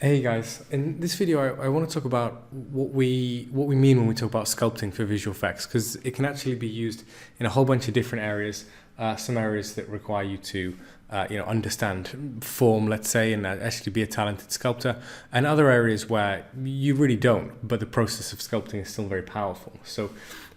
Hey guys, in this video I want to talk about what we mean when we talk about sculpting for visual effects, because it can actually be used in a whole bunch of different areas. Some areas that require you to understand form, let's say, and actually be a talented sculptor, and other areas where you really don't, but the process of sculpting is still very powerful. So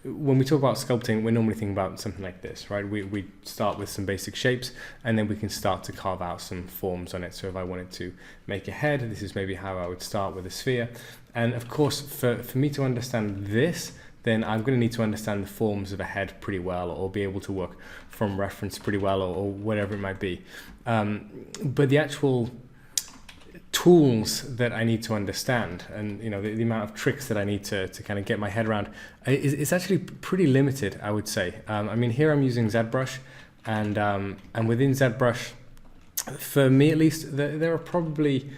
when we talk about sculpting, we're normally thinking about something like this, right? We start with some basic shapes, and then we can start to carve out some forms on it. So if I wanted to make a head, this is maybe how I would start with a sphere. And of course, for me to understand this, then I'm going to need to understand the forms of a head pretty well, or be able to work from reference pretty well, or whatever it might be. But the actual tools that I need to understand, and the amount of tricks that I need to kind of get my head around is actually pretty limited, I would say. I mean, here I'm using ZBrush, and within ZBrush, for me at least, there are probably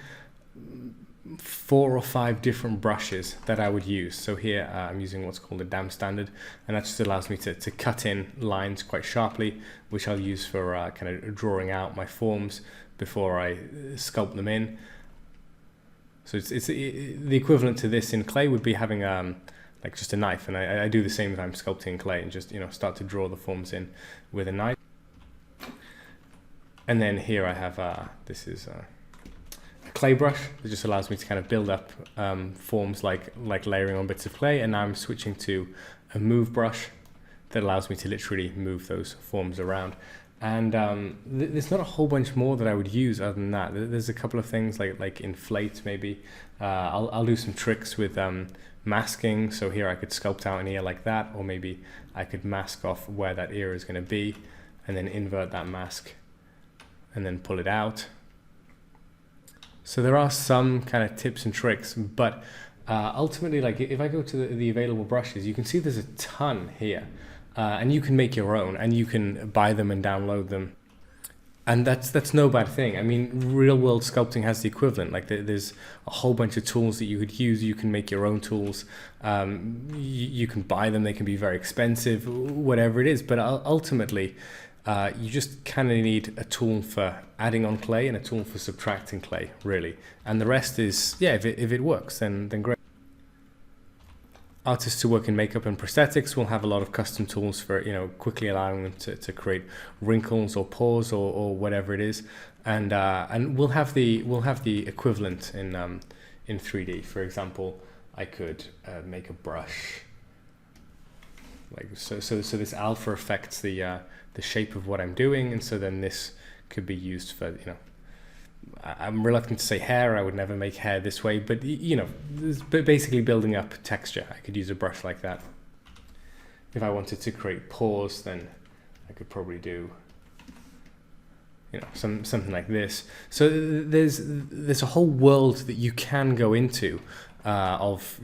4 or 5 different brushes that I would use. So here I'm using what's called a dam standard, and that just allows me to cut in lines quite sharply, which I'll use for kind of drawing out my forms before I sculpt them in. So it's the equivalent to this in clay would be having like just a knife, and I do the same if I'm sculpting clay, and just start to draw the forms in with a knife. And then here I have this is a clay brush that just allows me to kind of build up forms like layering on bits of clay, and now I'm switching to a move brush that allows me to literally move those forms around. And there's not a whole bunch more that I would use other than that. There's a couple of things like inflate maybe. I'll do some tricks with masking. So here I could sculpt out an ear like that, or maybe I could mask off where that ear is going to be, and then invert that mask, and then pull it out. So there are some kind of tips and tricks, but ultimately, like if I go to the available brushes, you can see there's a ton here. And you can make your own, and you can buy them and download them, and that's no bad thing. I mean, real world sculpting has the equivalent. Like there's a whole bunch of tools that you could use. You can make your own tools. You can buy them. They can be very expensive, whatever it is. But ultimately, you just kind of need a tool for adding on clay and a tool for subtracting clay, really. And the rest is, yeah, if it works, then great. Artists who work in makeup and prosthetics will have a lot of custom tools for quickly allowing them to create wrinkles or pores or whatever it is, and we'll have the equivalent in 3D. For example, I could make a brush like so. This alpha affects the shape of what I'm doing, and so then this could be used for I'm reluctant to say hair. I would never make hair this way, but basically building up texture. I could use a brush like that. If I wanted to create pores, then I could probably do something like this. So there's a whole world that you can go into of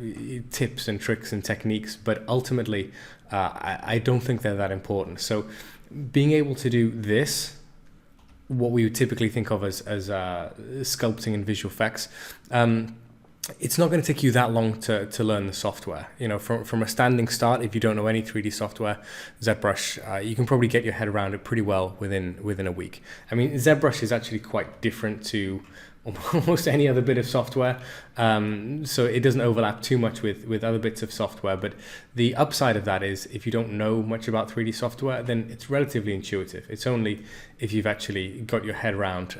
tips and tricks and techniques, but ultimately I don't think they're that important. So being able to do this, what we would typically think of as sculpting in visual effects, it's not going to take you that long to learn the software. From a standing start, if you don't know any 3D software, ZBrush, you can probably get your head around it pretty well within a week. I mean, ZBrush is actually quite different to almost any other bit of software, so it doesn't overlap too much with other bits of software. But the upside of that is, if you don't know much about 3D software, then it's relatively intuitive. It's only if you've actually got your head around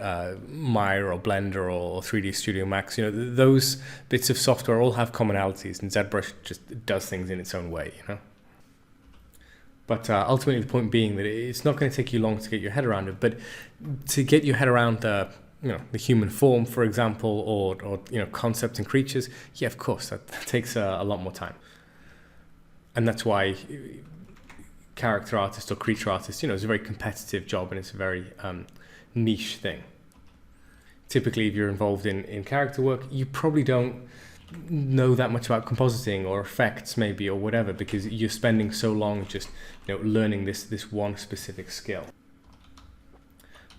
Maya or Blender or 3D Studio Max, those bits of software all have commonalities, and ZBrush just does things in its own way. But ultimately, the point being that it's not going to take you long to get your head around it. But to get your head around the human form, for example, or concepts and creatures, yeah, of course, that takes a lot more time. And that's why character artist or creature artist, is a very competitive job, and it's a very niche thing. Typically, if you're involved in character work, you probably don't know that much about compositing or effects maybe, or whatever, because you're spending so long just learning this one specific skill.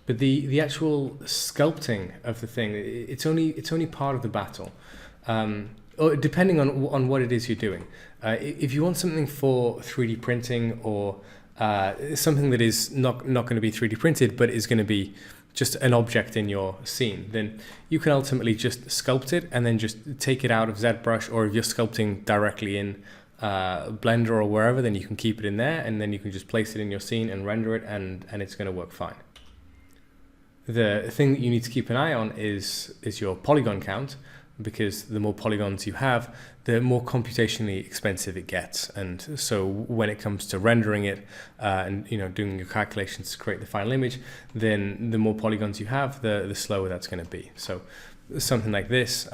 But the actual sculpting of the thing, it's only part of the battle, or depending on what it is you're doing. If you want something for 3D printing, or something that is not going to be 3D printed, but is going to be just an object in your scene, then you can ultimately just sculpt it and then just take it out of ZBrush, or if you're sculpting directly in Blender or wherever, then you can keep it in there and then you can just place it in your scene and render it, and it's going to work fine. The thing that you need to keep an eye on is your polygon count, because the more polygons you have, the more computationally expensive it gets. And so when it comes to rendering it and doing your calculations to create the final image, then the more polygons you have, the slower that's going to be. So something like this,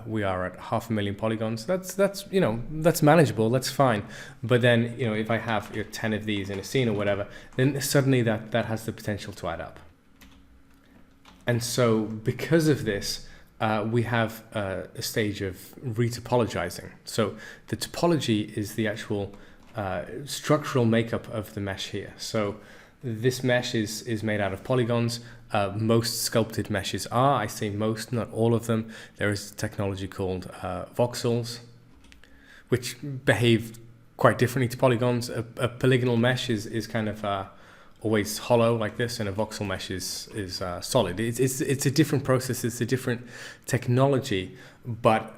we are at 500,000 polygons. That's manageable. That's fine. But then if I have 10 of these in a scene or whatever, then suddenly that has the potential to add up. And so because of this, we have a stage of retopologizing. So the topology is the actual structural makeup of the mesh here. So this mesh is made out of polygons. Most sculpted meshes are. I say most, not all of them. There is a technology called voxels, which behave quite differently to polygons. A polygonal mesh is kind of always hollow like this, and a voxel mesh is solid. It's a different process, it's a different technology, but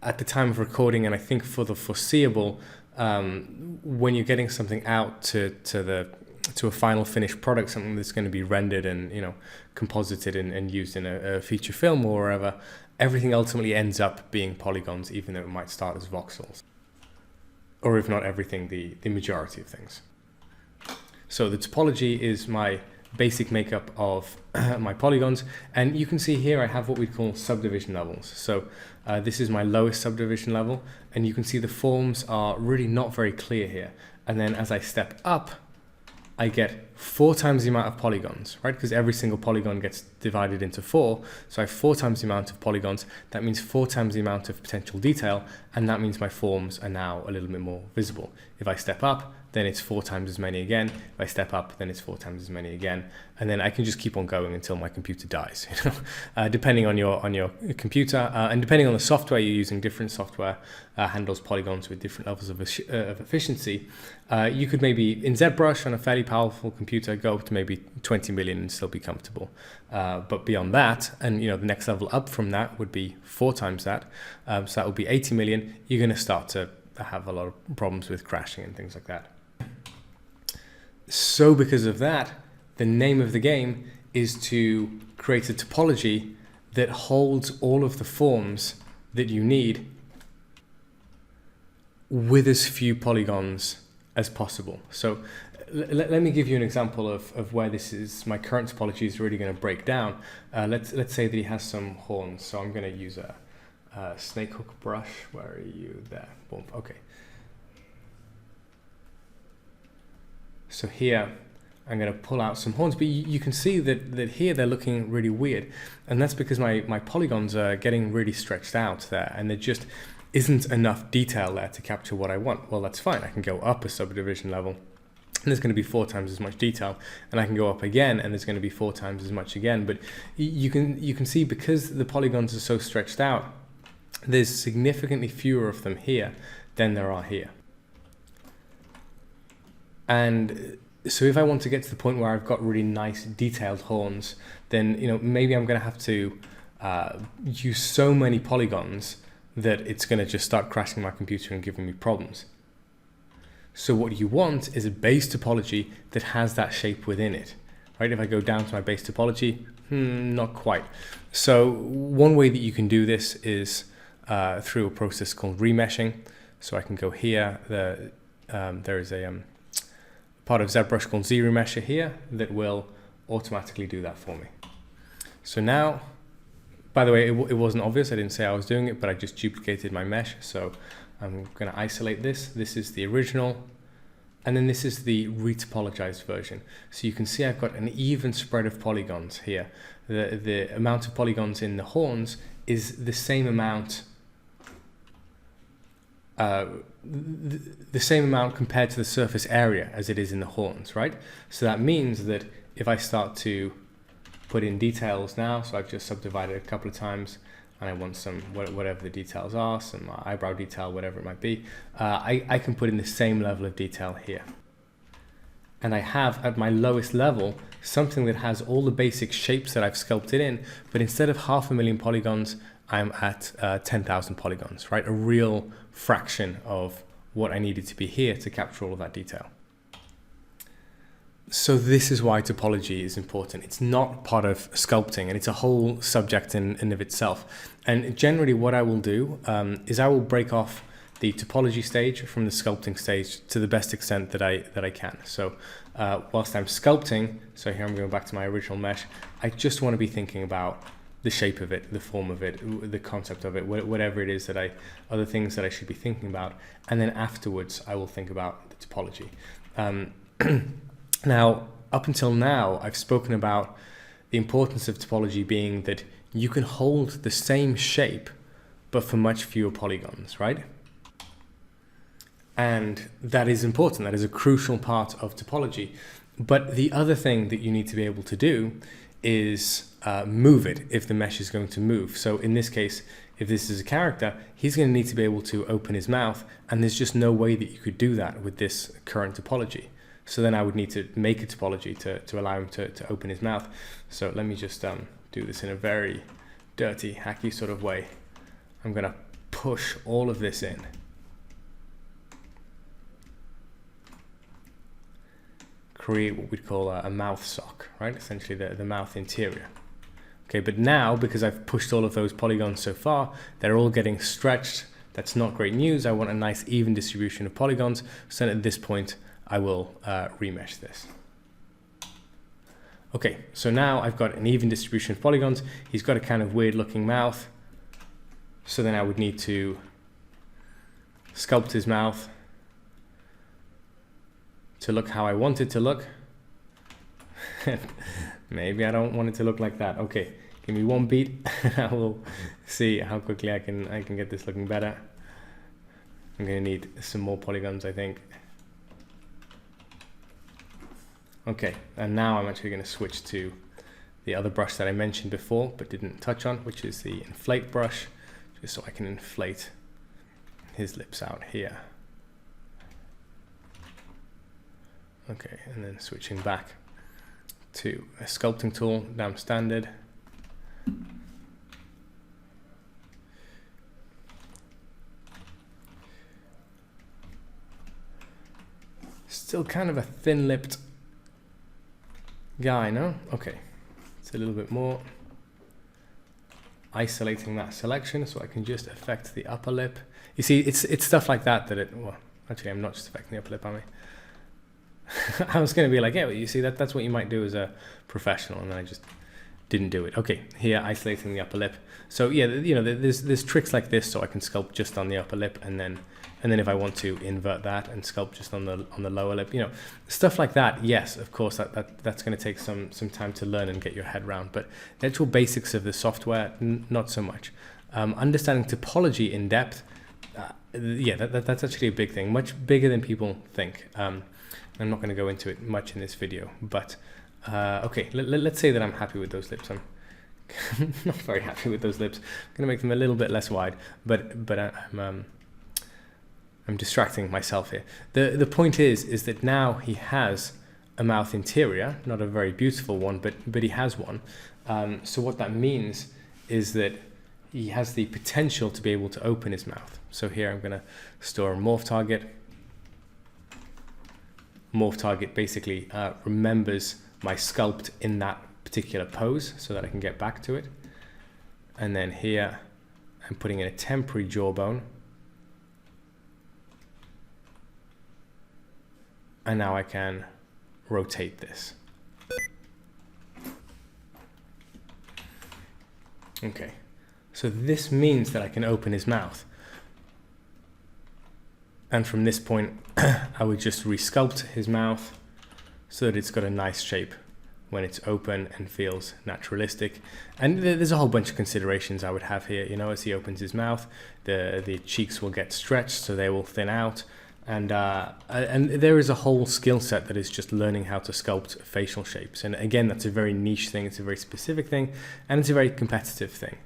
at the time of recording, and I think for the foreseeable, when you're getting something out to a final finished product, something that's going to be rendered and composited and used in a feature film or wherever, everything ultimately ends up being polygons, even though it might start as voxels, or if not everything, the majority of things. So the topology is my basic makeup of my polygons, and you can see here I have what we call subdivision levels. So this is my lowest subdivision level, and you can see the forms are really not very clear here. And then as I step up, I get 4 times the amount of polygons, right? Because every single polygon gets divided into 4. So I have 4 times the amount of polygons. That means 4 times the amount of potential detail, and that means my forms are now a little bit more visible. If I step up, then it's 4 times as many again. If I step up, then it's 4 times as many again. And then I can just keep on going until my computer dies. Depending on your computer and depending on the software you're using, different software handles polygons with different levels of efficiency. You could maybe, in ZBrush on a fairly powerful computer, go up to maybe 20 million and still be comfortable. But beyond that, and the next level up from that would be 4 times that. So that would be 80 million. You're going to start to have a lot of problems with crashing and things like that. So because of that, the name of the game is to create a topology that holds all of the forms that you need with as few polygons as possible. So let me give you an example of where this is. My current topology is really going to break down. Let's say that he has some horns. So I'm going to use a snake hook brush. Where are you? There. Boom. Okay. So here, I'm going to pull out some horns, but you can see that here they're looking really weird. And that's because my polygons are getting really stretched out there, and there just isn't enough detail there to capture what I want. Well, that's fine. I can go up a subdivision level, and there's going to be 4 times as much detail, and I can go up again, and there's going to be 4 times as much again. But you can see, because the polygons are so stretched out, there's significantly fewer of them here than there are here. And so if I want to get to the point where I've got really nice detailed horns, then maybe I'm going to have to use so many polygons that it's going to just start crashing my computer and giving me problems. So what you want is a base topology that has that shape within it, right? If I go down to my base topology, not quite. So one way that you can do this is through a process called remeshing. So I can go here. There is a part of ZBrush called Z-Remesher here that will automatically do that for me. So now, by the way, it wasn't obvious. I didn't say I was doing it, but I just duplicated my mesh. So I'm going to isolate this. This is the original, and then this is the retopologized version. So you can see I've got an even spread of polygons here. The amount of polygons in the horns is the same amount the same amount compared to the surface area as it is in the horns, right? So that means that if I start to put in details now, so I've just subdivided a couple of times, and I want some, whatever the details are, some eyebrow detail, whatever it might be, I can put in the same level of detail here. and I have at my lowest level something that has all the basic shapes that I've sculpted in, but instead of 500,000 polygons, I'm at 10,000 polygons, right? A real fraction of what I needed to be here to capture all of that detail. So this is why topology is important. It's not part of sculpting, and it's a whole subject in of itself. And generally what I will do is I will break off the topology stage from the sculpting stage to the best extent that I can. So whilst I'm sculpting, so here I'm going back to my original mesh, I just want to be thinking about the shape of it, the form of it, the concept of it, whatever it is that other things that I should be thinking about. And then afterwards, I will think about the topology. Now, up until now, I've spoken about the importance of topology being that you can hold the same shape, but for much fewer polygons, right? And that is important. That is a crucial part of topology. But the other thing that you need to be able to do is move it if the mesh is going to move. So in this case, if this is a character, he's going to need to be able to open his mouth, and there's just no way that you could do that with this current topology. So then I would need to make a topology to allow him to open his mouth. So let me just do this in a very dirty, hacky sort of way. I'm going to push all of this in. Create what we'd call a mouth sock, right? Essentially the mouth interior. Okay, but now, because I've pushed all of those polygons so far, they're all getting stretched. That's not great news. I want a nice even distribution of polygons. So at this point, I will remesh this. Okay, so now I've got an even distribution of polygons. He's got a kind of weird looking mouth. So then I would need to sculpt his mouth to look how I want it to look. Maybe I don't want it to look like that. Okay, give me one beat. I will see how quickly I can get this looking better. I'm gonna need some more polygons, I think. Okay, and now I'm actually going to switch to the other brush that I mentioned before but didn't touch on, which is the inflate brush, just so I can inflate his lips out here. Okay, and then switching back to a sculpting tool, down standard. Still kind of a thin-lipped guy, no? Okay, it's a little bit more. Isolating that selection so I can just affect the upper lip. You see, it's stuff like that well, actually I'm not just affecting the upper lip, am I? I was going to be like, yeah, well, you see, that's what you might do as a professional, and then I just didn't do it. Okay, here, isolating the upper lip. So yeah, you know, there's tricks like this, so I can sculpt just on the upper lip, and then if I want to invert that and sculpt just on the lower lip, you know, stuff like that. Yes, of course, that's going to take some time to learn and get your head around. But the actual basics of the software, not so much. Understanding topology in depth, yeah, that's actually a big thing, much bigger than people think. I'm not going to go into it much in this video, but okay, let's say that I'm happy with those lips. I'm not very happy with those lips. I'm going to make them a little bit less wide, but I'm distracting myself here. The point is that now he has a mouth interior, not a very beautiful one, but he has one. So what that means is that he has the potential to be able to open his mouth. So here I'm going to store a morph target. Morph target basically remembers my sculpt in that particular pose so that I can get back to it. And then here I'm putting in a temporary jawbone. And now I can rotate this. Okay, so this means that I can open his mouth. And from this point, I would just resculpt his mouth so that it's got a nice shape when it's open and feels naturalistic. And there's a whole bunch of considerations I would have here. You know, as he opens his mouth, the cheeks will get stretched, so they will thin out. And there is a whole skill set that is just learning how to sculpt facial shapes. And again, that's a very niche thing. It's a very specific thing, and it's a very competitive thing.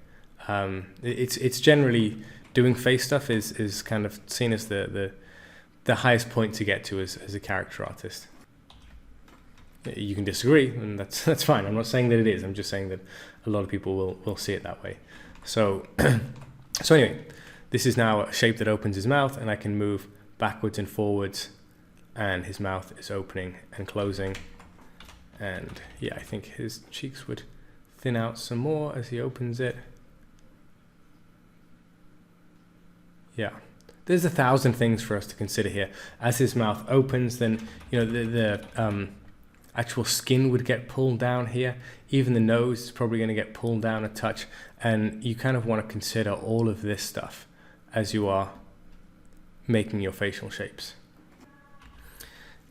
It's generally doing face stuff is kind of seen as the highest point to get to as a character artist. You can disagree, and that's fine. I'm not saying that it is. I'm just saying that a lot of people will see it that way. So, so anyway, this is now a shape that opens his mouth, and I can move backwards and forwards, and his mouth is opening and closing. And yeah, I think his cheeks would thin out some more as he opens it. Yeah, there's 1,000 things for us to consider here. As his mouth opens, then, you know, the actual skin would get pulled down here. Even the nose is probably going to get pulled down a touch. And you kind of want to consider all of this stuff as you are making your facial shapes.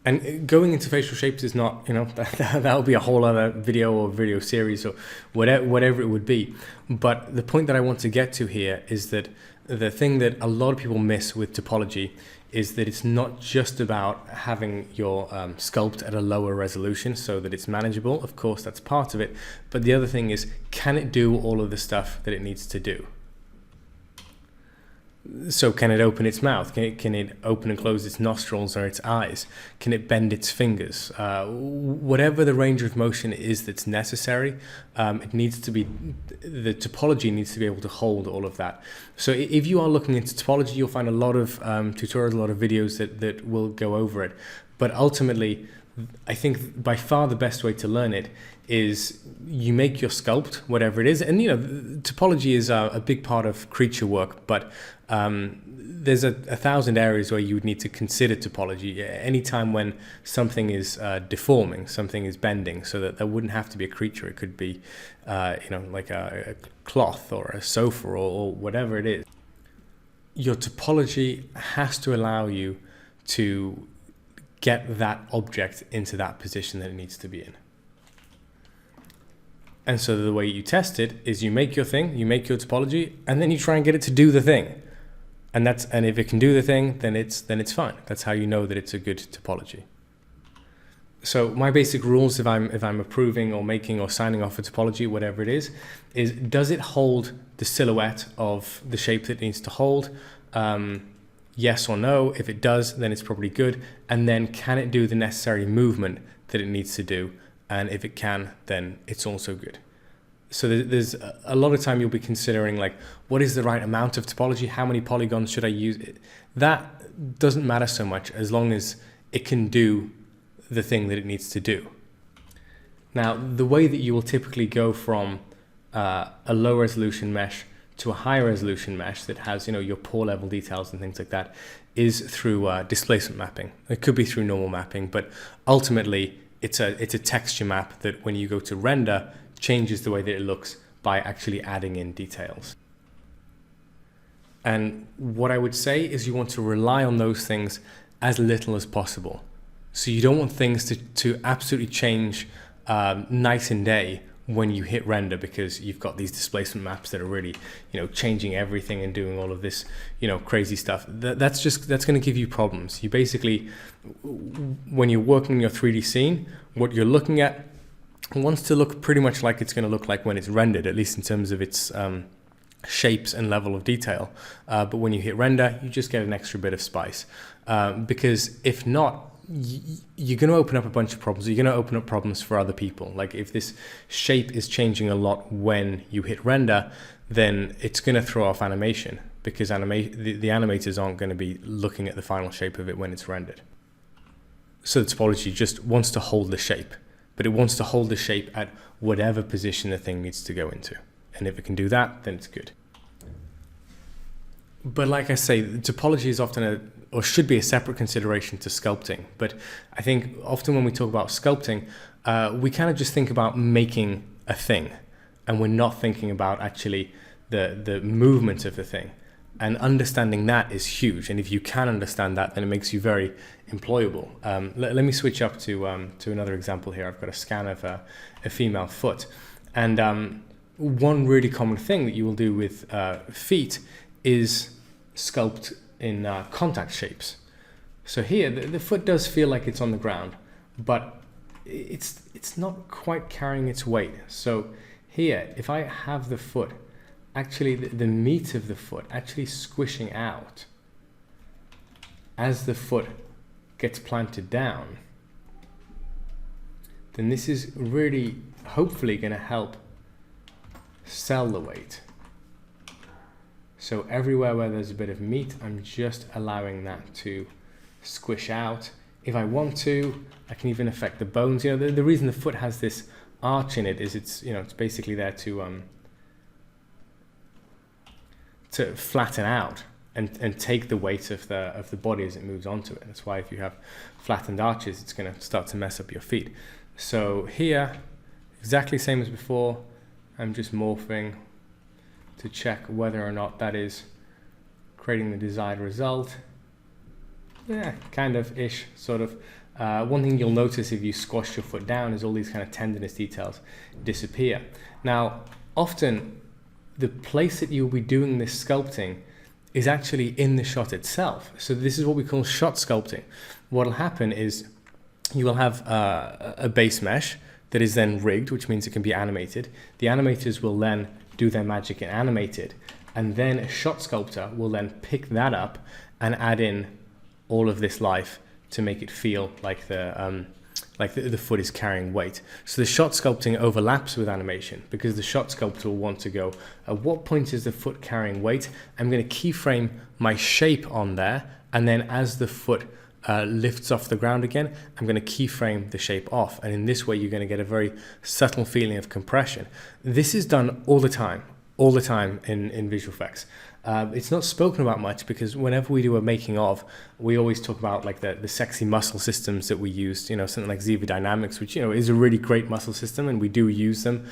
And going into facial shapes is not, you know, that'll be a whole other video or video series or whatever it would be. But the point that I want to get to here is that the thing that a lot of people miss with topology is that it's not just about having your sculpt at a lower resolution so that it's manageable. Of course, that's part of it. But the other thing is, can it do all of the stuff that it needs to do? So can it open its mouth? Can it open and close its nostrils or its eyes? Can it bend its fingers? Whatever the range of motion is that's necessary, it needs to be, the topology needs to be able to hold all of that. So if you are looking into topology, you'll find a lot of tutorials, a lot of videos that will go over it. But ultimately, I think by far the best way to learn it is you make your sculpt, whatever it is. And, you know, topology is a big part of creature work, but there's 1,000 areas where you would need to consider topology. Anytime when something is deforming, something is bending, so that there wouldn't have to be a creature. It could be, you know, like a cloth or a sofa or whatever it is. Your topology has to allow you to get that object into that position that it needs to be in. And so the way you test it is you make your thing, you make your topology, and then you try and get it to do the thing. And if it can do the thing, then it's fine. That's how you know that it's a good topology. So my basic rules, if I'm approving or making or signing off a topology, whatever it is does it hold the silhouette of the shape that it needs to hold? Yes or no. If it does, then it's probably good. And then can it do the necessary movement that it needs to do? And if it can, then it's also good. So there's a lot of time you'll be considering, like, what is the right amount of topology? How many polygons should I use? That doesn't matter so much as long as it can do the thing that it needs to do. Now, the way that you will typically go from a low resolution mesh to a high resolution mesh that has, you know, your pore level details and things like that is through displacement mapping. It could be through normal mapping, but ultimately it's a texture map that when you go to render changes the way that it looks by actually adding in details. And what I would say is you want to rely on those things as little as possible. So you don't want things to absolutely change night and day when you hit render, because you've got these displacement maps that are really, you know, changing everything and doing all of this, you know, crazy stuff. That's going to give you problems. You basically, when you're working in your 3D scene, what you're looking at wants to look pretty much like it's going to look like when it's rendered, at least in terms of its shapes and level of detail. But when you hit render, you just get an extra bit of spice. Because if not, you're going to open up a bunch of problems. You're going to open up problems for other people. Like if this shape is changing a lot when you hit render, then it's going to throw off animation, because the animators aren't going to be looking at the final shape of it when it's rendered. So the topology just wants to hold the shape, but it wants to hold the shape at whatever position the thing needs to go into. And if it can do that, then it's good. But like I say, topology is often or should be a separate consideration to sculpting. But I think often when we talk about sculpting, we kind of just think about making a thing, and we're not thinking about actually the movement of the thing. And understanding that is huge. And if you can understand that, then it makes you very employable. Let me switch up to another example here. I've got a scan of a female foot. And one really common thing that you will do with feet is sculpt in contact shapes. So here, the foot does feel like it's on the ground, but it's not quite carrying its weight. So here, if I have the foot, actually the meat of the foot actually squishing out as the foot gets planted down, then this is really hopefully going to help sell the weight. So everywhere where there's a bit of meat, I'm just allowing that to squish out. If I want to, I can even affect the bones. You know, the reason the foot has this arch in it is it's, you know, it's basically there to flatten out and take the weight of the body as it moves onto it. That's why if you have flattened arches, it's going to start to mess up your feet. So here, exactly same as before, I'm just morphing to check whether or not that is creating the desired result. Yeah, kind of ish, sort of. One thing you'll notice if you squash your foot down is all these kind of tendinous details disappear. Now, often the place that you'll be doing this sculpting is actually in the shot itself. So this is what we call shot sculpting. What will happen is you will have a base mesh that is then rigged, which means it can be animated. The animators will then do their magic and animate it, and then a shot sculptor will then pick that up and add in all of this life to make it feel like the foot is carrying weight. So the shot sculpting overlaps with animation because the shot sculptor will want to go, at what point is the foot carrying weight? I'm going to keyframe my shape on there, and then as the foot lifts off the ground again, I'm going to keyframe the shape off, and in this way you're going to get a very subtle feeling of compression. This is done all the time in visual effects. It's not spoken about much because whenever we do a making of, we always talk about like the sexy muscle systems that we used, you know, something like Ziva Dynamics, which, you know, is a really great muscle system, and we do use them.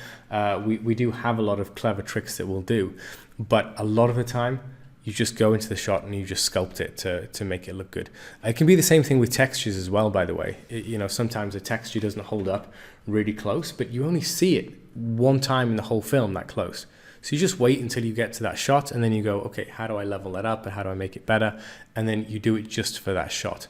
We do have a lot of clever tricks that we'll do, but a lot of the time you just go into the shot and you just sculpt it to make it look good. It can be the same thing with textures as well, by the way. You know, sometimes a texture doesn't hold up really close, but you only see it one time in the whole film that close. So you just wait until you get to that shot, and then you go, okay, how do I level that up and how do I make it better? And then you do it just for that shot.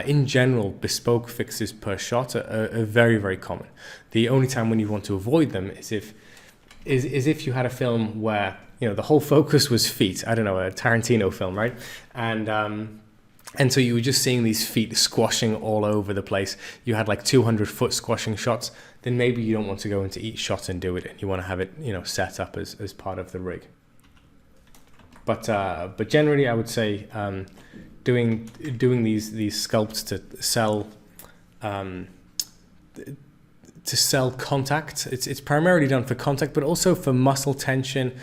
In general, bespoke fixes per shot are very, very common. The only time when you want to avoid them is if you had a film where, you know, the whole focus was feet. I don't know, a Tarantino film, right? And so you were just seeing these feet squashing all over the place. You had like 200 foot squashing shots. Then maybe you don't want to go into each shot and do it, and you want to have it, you know, set up as part of the rig. But generally, I would say doing these sculpts to sell contact. It's primarily done for contact, but also for muscle tension,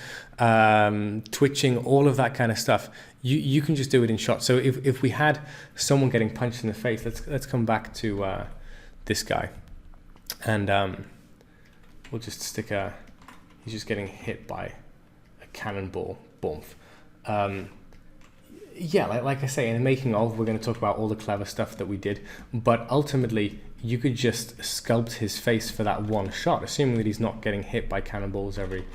twitching, all of that kind of stuff. You can just do it in shots. So if we had someone getting punched in the face, let's come back to this guy, and we'll just stick he's just getting hit by a cannonball, boom. Yeah, like I say, in the making of, we're going to talk about all the clever stuff that we did, but ultimately you could just sculpt his face for that one shot, assuming that he's not getting hit by cannonballs every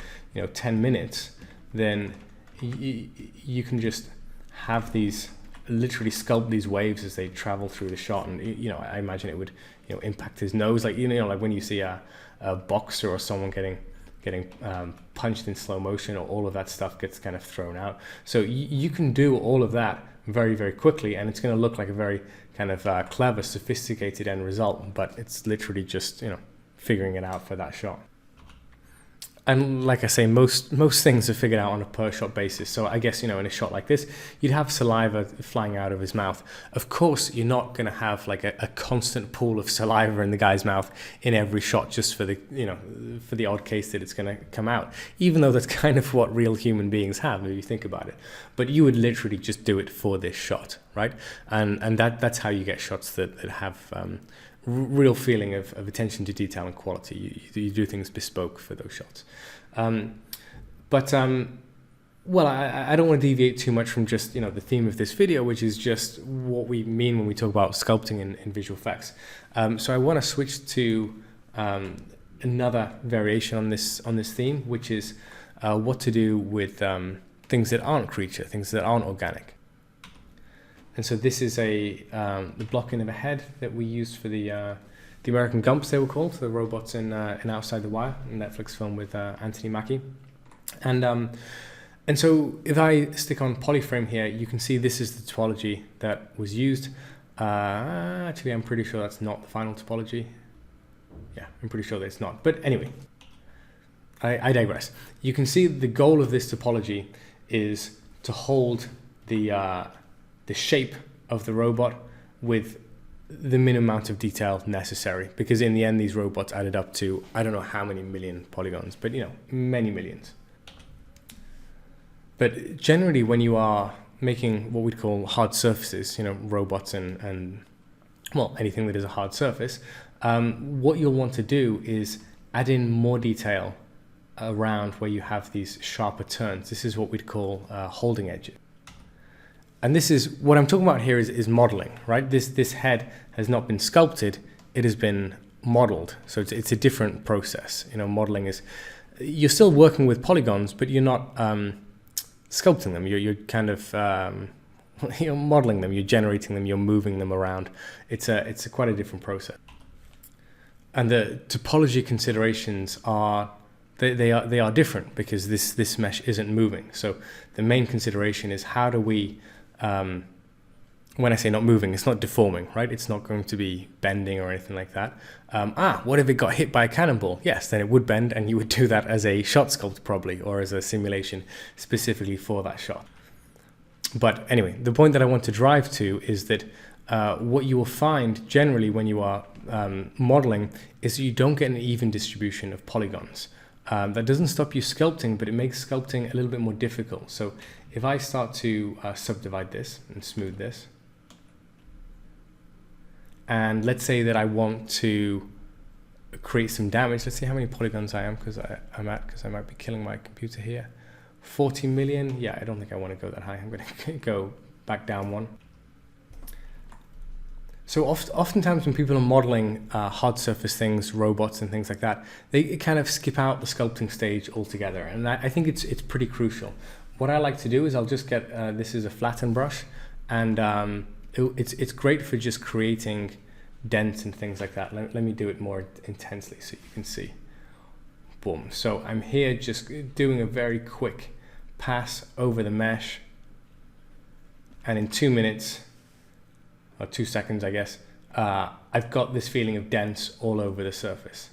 10 minutes. Then you can just have these, literally sculpt these waves as they travel through the shot, and I imagine it would impact his nose, like like when you see a boxer or someone getting punched in slow motion, or all of that stuff gets kind of thrown out. So you can do all of that very, very quickly, and it's going to look like a very kind of clever, sophisticated end result, but it's literally just figuring it out for that shot. And like I say, most things are figured out on a per shot basis. So I guess, in a shot like this, you'd have saliva flying out of his mouth. Of course, you're not going to have like a constant pool of saliva in the guy's mouth in every shot, just for the, for the odd case that it's going to come out, even though that's kind of what real human beings have, if you think about it. But you would literally just do it for this shot, right? And that's how you get shots that have real feeling of attention to detail and quality. You do things bespoke for those shots. Well, I don't want to deviate too much from just the theme of this video, which is just what we mean when we talk about sculpting in visual effects. So I want to switch to another variation on this theme, which is what to do with things that aren't creature, things that aren't organic. And so this is the blocking of a head that we used for the American Gumps, they were called, the robots in Outside the Wire, a Netflix film with Anthony Mackie. And so if I stick on polyframe here, you can see this is the topology that was used. Actually, I'm pretty sure that's not the final topology. Yeah, I'm pretty sure that it's not. But anyway, I digress. You can see the goal of this topology is to hold the shape of the robot with the minimum amount of detail necessary, because in the end these robots added up to I don't know how many million polygons, but many millions. But generally when you are making what we'd call hard surfaces, robots and well, anything that is a hard surface, what you'll want to do is add in more detail around where you have these sharper turns. This is what we'd call holding edges. And this is what I'm talking about here is modeling, right? This head has not been sculpted, it has been modeled. So it's a different process. Modeling is, you're still working with polygons, but you're not sculpting them. You're kind of you're modeling them, you're generating them, you're moving them around. It's quite a different process. And the topology considerations are they are different because this mesh isn't moving. So the main consideration is how do we when I say not moving, it's not deforming, right? It's not going to be bending or anything like that. What if it got hit by a cannonball? Yes, then it would bend, and you would do that as a shot sculpt probably, or as a simulation specifically for that shot. But anyway, the point that I want to drive to is that what you will find generally when you are modeling is that you don't get an even distribution of polygons. That doesn't stop you sculpting, but it makes sculpting a little bit more difficult. So if I start to subdivide this and smooth this, and let's say that I want to create some damage. Let's see how many polygons I'm at, because I might be killing my computer here. 40 million. Yeah, I don't think I want to go that high. I'm going to go back down one. So oftentimes when people are modeling hard surface things, robots and things like that, they kind of skip out the sculpting stage altogether. And I think it's pretty crucial. What I like to do is I'll just get, this is a flatten brush, and it's great for just creating dents and things like that. Let me do it more intensely so you can see. Boom. So I'm here just doing a very quick pass over the mesh, and in 2 minutes, or 2 seconds I guess, I've got this feeling of dents all over the surface.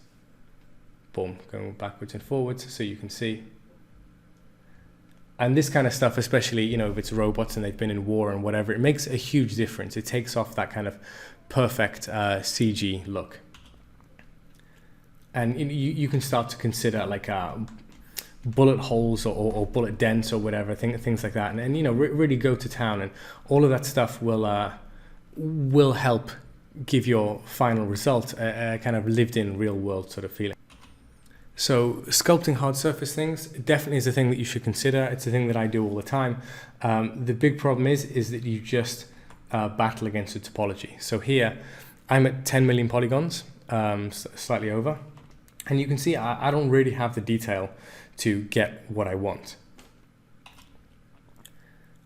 Boom, going backwards and forwards so you can see. And this kind of stuff, especially, if it's robots and they've been in war and whatever, it makes a huge difference. It takes off that kind of perfect CG look. And you can start to consider like bullet holes or bullet dents or whatever, things like that. And really go to town, and all of that stuff will help give your final result a kind of lived in real world sort of feeling. So sculpting hard surface things definitely is a thing that you should consider. It's a thing that I do all the time. The big problem is that you just battle against the topology. So here I'm at 10 million polygons, slightly over, and you can see I don't really have the detail to get what I want.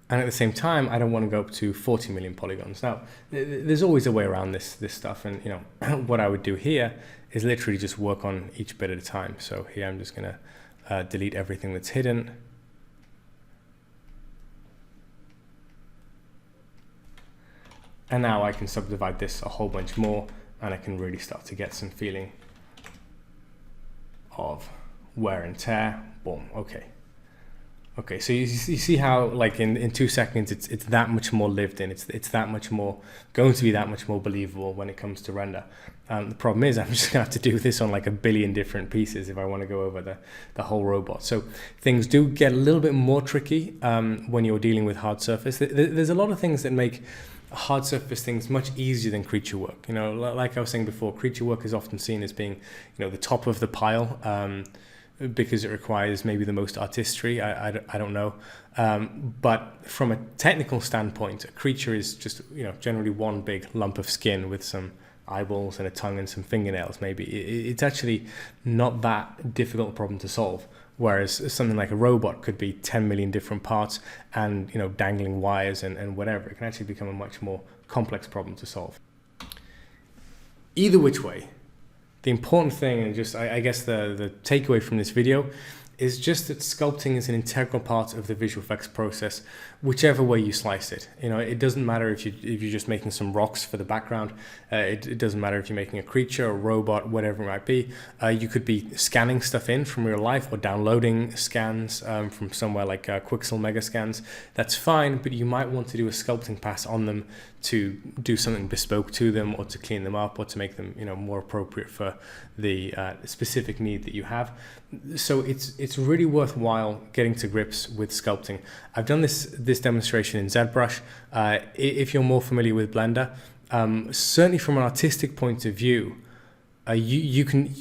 And at the same time, I don't want to go up to 40 million polygons. Now, there's always a way around this stuff. And, what I would do here is literally just work on each bit at a time. So here I'm just going to delete everything that's hidden. And now I can subdivide this a whole bunch more, and I can really start to get some feeling of wear and tear. Boom, okay. Okay, so you see how like in 2 seconds it's that much more lived in. It's that much more going to be that much more believable when it comes to render. The problem is I'm just gonna have to do this on like a billion different pieces if I want to go over the whole robot. So things do get a little bit more tricky when you're dealing with hard surface. There's a lot of things that make hard surface things much easier than creature work. Like I was saying before, creature work is often seen as being the top of the pile. Because it requires maybe the most artistry, I don't know. But from a technical standpoint, a creature is just generally one big lump of skin with some eyeballs and a tongue and some fingernails maybe. It's actually not that difficult a problem to solve. Whereas something like a robot could be 10 million different parts and dangling wires and whatever. It can actually become a much more complex problem to solve. Either which way, the important thing, and just I guess the takeaway from this video, is just that sculpting is an integral part of the visual effects process, whichever way you slice it. You know, it doesn't matter if you're just making some rocks for the background. It doesn't matter if you're making a creature, a robot, whatever it might be. You could be scanning stuff in from real life or downloading scans from somewhere like Quixel Megascans. That's fine, but you might want to do a sculpting pass on them to do something bespoke to them, or to clean them up, or to make them, you know, more appropriate for the specific need that you have. So it's really worthwhile getting to grips with sculpting. I've done this demonstration in ZBrush. If you're more familiar with Blender, certainly from an artistic point of view, you can.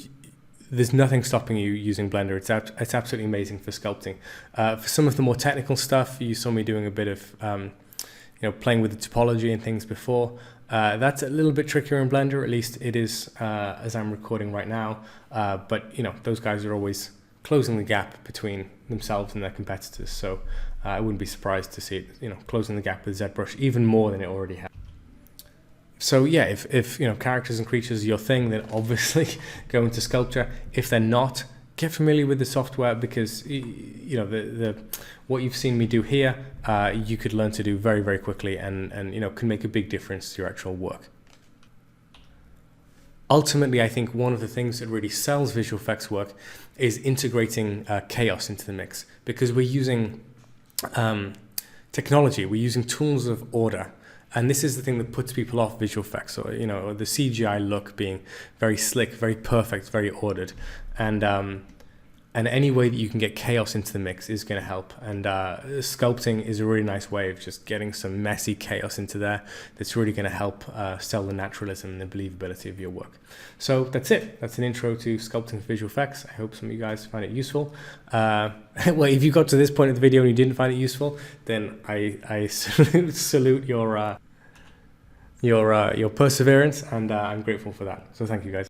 There's nothing stopping you using Blender. It's absolutely amazing for sculpting. For some of the more technical stuff, you saw me doing a bit of playing with the topology and things before. That's a little bit trickier in Blender, at least it is as I'm recording right now. But you know, those guys are always closing the gap between themselves and their competitors. So I wouldn't be surprised to see it, you know, closing the gap with ZBrush even more than it already has. So yeah, if you know, characters and creatures are your thing, then obviously go into Sculpture. If they're not, get familiar with the software, because you know, the what you've seen me do here, you could learn to do very, very quickly, and you know, can make a big difference to your actual work. Ultimately, I think one of the things that really sells visual effects work is integrating chaos into the mix, because we're using technology, we're using tools of order. And this is the thing that puts people off visual effects, or you know, the CGI look being very slick, very perfect, very ordered, and any way that you can get chaos into the mix is going to help. And sculpting is a really nice way of just getting some messy chaos into there. That's really going to help sell the naturalism and the believability of your work. So that's it. That's an intro to sculpting for visual effects. I hope some of you guys find it useful. Well, if you got to this point of the video and you didn't find it useful, then I salute your perseverance, and I'm grateful for that. So thank you guys.